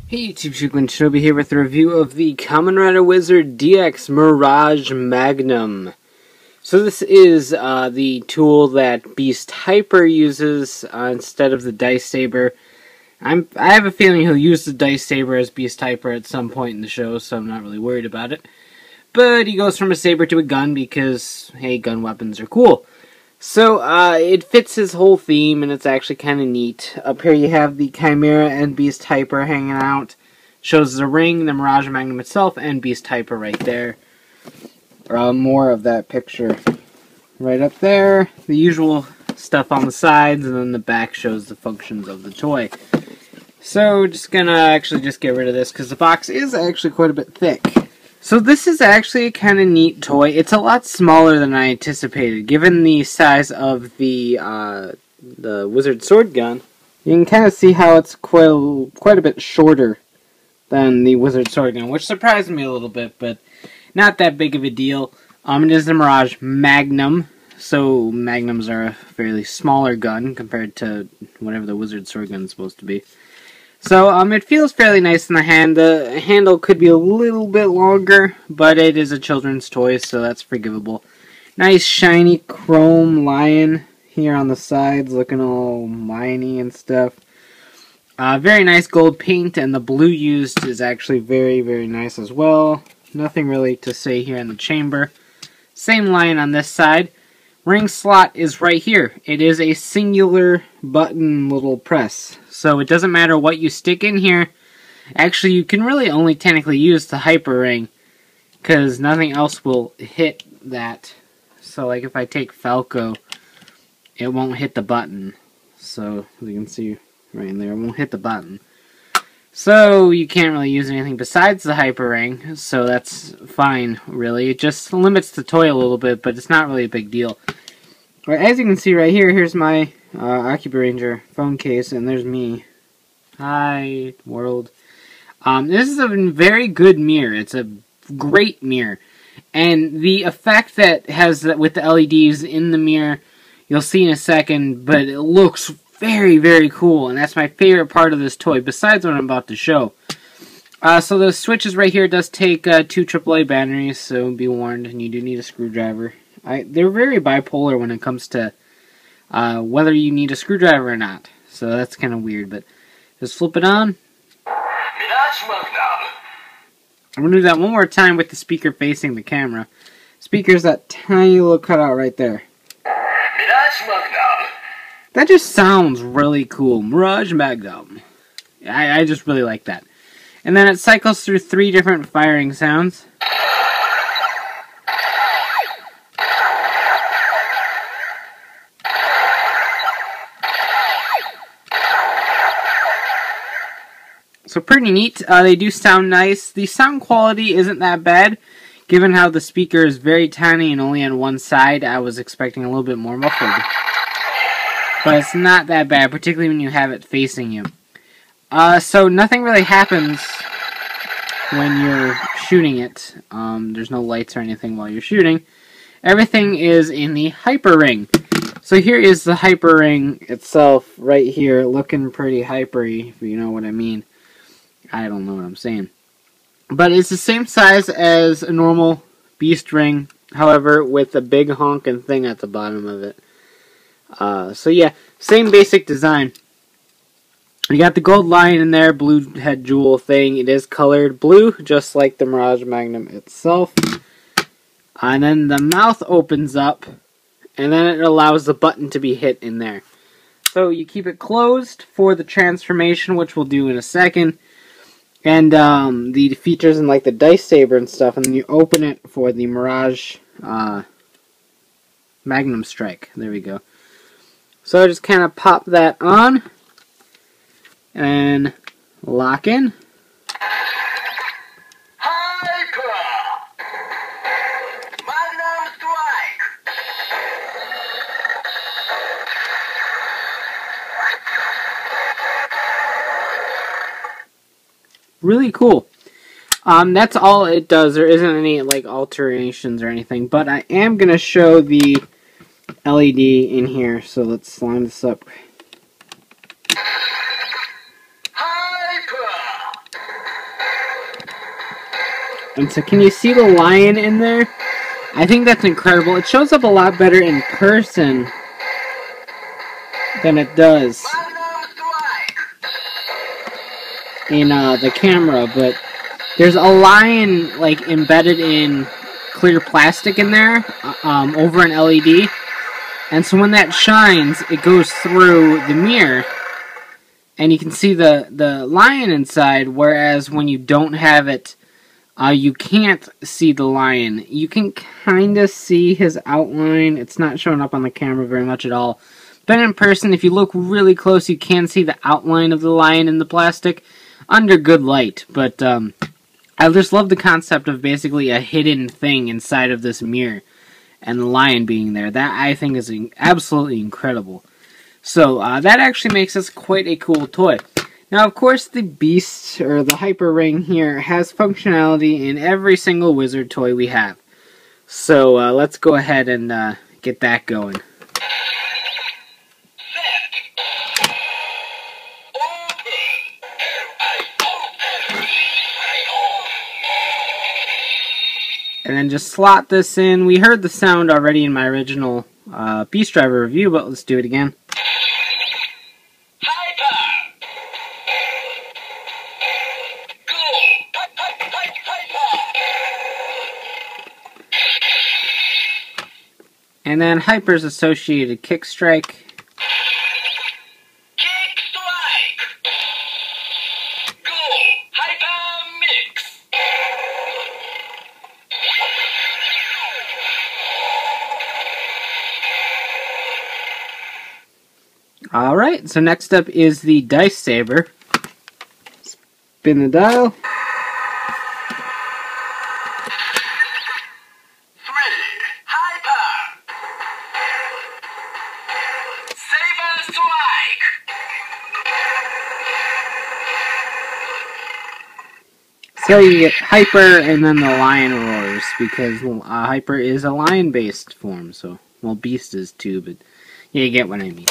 Hey YouTube, Shinobi here with a review of the Kamen Rider Wizard DX Mirage Magnum. So this is the tool that Beast Hyper uses instead of the Dice Saber. I have a feeling he'll use the Dice Saber as Beast Hyper at some point in the show, so I'm not really worried about it. But he goes from a saber to a gun because, hey, gun weapons are cool. So, it fits his whole theme, and it's actually kind of neat. Up here you have the Chimera and Beast Hyper hanging out. Shows the ring, the Mirage Magnum itself, and Beast Hyper right there. More of that picture right up there. The usual stuff on the sides, and then the back shows the functions of the toy. So, just gonna actually just get rid of this, because the box is actually quite a bit thick. So this is actually a kind of neat toy. It's a lot smaller than I anticipated. Given the size of the WizarSwordGun, you can kind of see how it's quite a bit shorter than the WizarSwordGun, which surprised me a little bit, but not that big of a deal. It is the Mirage Magnum, so Magnums are a fairly smaller gun compared to whatever the WizarSwordGun is supposed to be. So, it feels fairly nice in the hand. The handle could be a little bit longer, but it is a children's toy, so that's forgivable. Nice shiny chrome lion here on the sides, looking all miney and stuff. Very nice gold paint, and the blue used is actually very, very nice as well. Nothing really to say here in the chamber. Same lion on this side. Ring slot is right here. It is a singular button little press. So it doesn't matter what you stick in here. Actually, you can really only technically use the hyper ring, because nothing else will hit that. So like if I take Falco, it won't hit the button. So as you can see right in there, it won't hit the button. So you can't really use anything besides the hyper ring, so that's fine, really. It just limits the toy a little bit, but it's not really a big deal. Right, as you can see right here, here's my Akiba Ranger phone case, and there's me. Hi, world. This is a very good mirror. It's a great mirror. And the effect that has with the LEDs in the mirror, you'll see in a second, but it looks very, very cool, and that's my favorite part of this toy, besides what I'm about to show. So the switches right here does take 2 AAA batteries, so be warned, and you do need a screwdriver. They're very bipolar when it comes to whether you need a screwdriver or not, so that's kind of weird, but just flip it on. Mirage Magnum. I'm going to do that one more time with the speaker facing the camera. Speaker's that tiny little cutout right there. Mirage Magnum. That just sounds really cool. Mirage Magnum. I just really like that. And then it cycles through 3 different firing sounds. So pretty neat. They do sound nice. The sound quality isn't that bad. Given how the speaker is very tiny and only on one side, I was expecting a little bit more muffled. But it's not that bad, particularly when you have it facing you. So nothing really happens when you're shooting it. There's no lights or anything while you're shooting. Everything is in the hyper ring. So here is the hyper ring itself right here, looking pretty hyper-y, if you know what I mean. I don't know what I'm saying. But it's the same size as a normal Beast ring, however, with a big honking thing at the bottom of it. So yeah, same basic design. You got the gold lion in there, blue head jewel thing. It is colored blue, just like the Mirage Magnum itself. And then the mouth opens up, and then it allows the button to be hit in there. So you keep it closed for the transformation, which we'll do in a second. And the features in like the Dice Saber and stuff, and then you open it for the Mirage Magnum Strike. There we go. So just kind of pop that on and lock in. Hyper. Magnum Strike. Really cool. That's all it does. There isn't any like alterations or anything, but I am gonna show the LED in here, so let's line this up. Hyper. And so can you see the lion in there? I think that's incredible. It shows up a lot better in person than it does Magnum Strike. in the camera, but there's a lion like embedded in clear plastic in there over an LED, and so when that shines, it goes through the mirror, and you can see the lion inside. Whereas when you don't have it, you can't see the lion. You can kind of see his outline. It's not showing up on the camera very much at all. But in person, if you look really close, you can see the outline of the lion in the plastic under good light. But I just love the concept of basically a hidden thing inside of this mirror and the lion being there. That, I think, is absolutely incredible. So that actually makes this quite a cool toy. Now, of course, the Beast, or the Hyper Ring here, has functionality in every single Wizard toy we have. So let's go ahead and get that going. And then just slot this in. We heard the sound already in my original Beast Driver review, but let's do it again. And then Hyper's associated Kick Strike. Kick Strike. Go. Hyper Mix. Alright, so next up is the Dice Saber. Spin the dial. 3. Hyper. Saber Strike. So you get Hyper and then the lion roars, because Hyper is a lion-based form, so, well, Beast is too, but yeah, you get what I mean.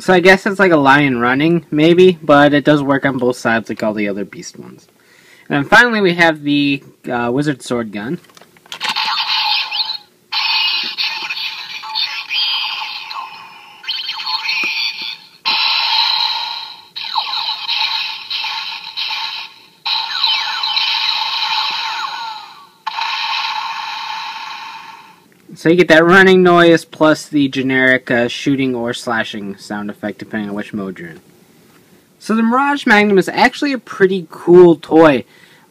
So I guess it's like a lion running, maybe, but it does work on both sides like all the other Beast ones. And then finally we have the WizarSwordGun. So you get that running noise plus the generic shooting or slashing sound effect depending on which mode you're in. So the Mirage Magnum is actually a pretty cool toy.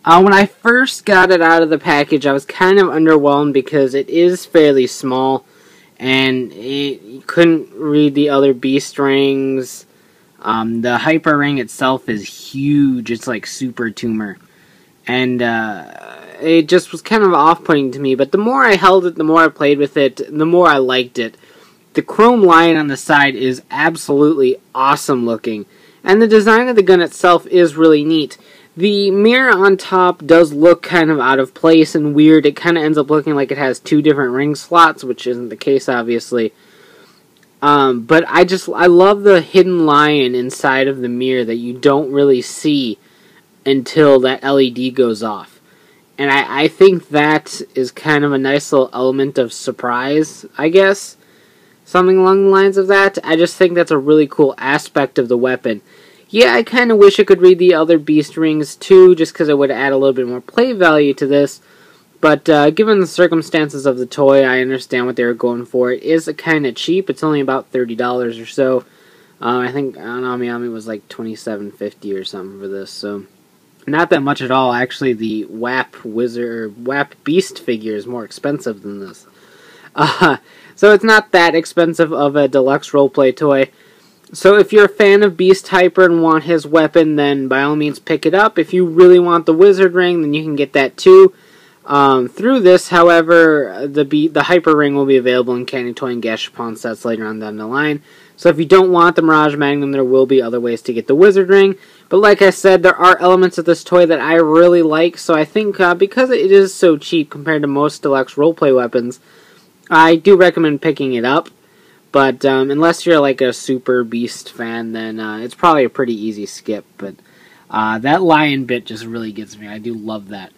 When I first got it out of the package, I was kind of underwhelmed because it is fairly small and you couldn't read the other Beast rings. The Hyper ring itself is huge. It's like super tumor. And it just was kind of off-putting to me, but the more I held it, the more I played with it, the more I liked it. The chrome lion on the side is absolutely awesome looking, and the design of the gun itself is really neat. The mirror on top does look kind of out of place and weird. It kind of ends up looking like it has two different ring slots, which isn't the case, obviously. But I love the hidden lion inside of the mirror that you don't really see until that LED goes off. And I think that is kind of a nice little element of surprise, I guess. Something along the lines of that. I just think that's a really cool aspect of the weapon. Yeah, I kind of wish it could read the other Beast rings too, just because it would add a little bit more play value to this. But given the circumstances of the toy, I understand what they were going for. It is kind of cheap. It's only about $30 or so. I think Amiyami was like $27.50 or something for this, so not that much at all. Actually, the WAP Beast figure is more expensive than this. So it's not that expensive of a deluxe roleplay toy. So if you're a fan of Beast Hyper and want his weapon, then by all means pick it up. If you really want the Wizard Ring, then you can get that too. Through this, however, the Hyper Ring will be available in Candy Toy and Gashapon sets later on down the line. So if you don't want the Mirage Magnum, there will be other ways to get the Wizard Ring. But like I said, there are elements of this toy that I really like, so I think because it is so cheap compared to most deluxe roleplay weapons, I do recommend picking it up. But unless you're like a super Beast fan, then it's probably a pretty easy skip. But that lion bit just really gets me. I do love that.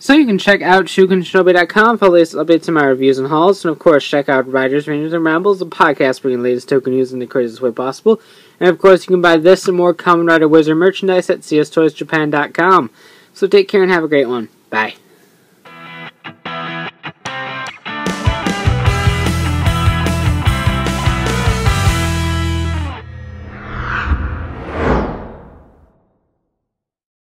So you can check out ShukenShinobi.com for the latest updates on my reviews and hauls. And of course, check out Riders, Rangers, and Rambles, the podcast bringing the latest token news in the craziest way possible. And of course, you can buy this and more Kamen Rider Wizard merchandise at cstoysjapan.com. So take care and have a great one. Bye.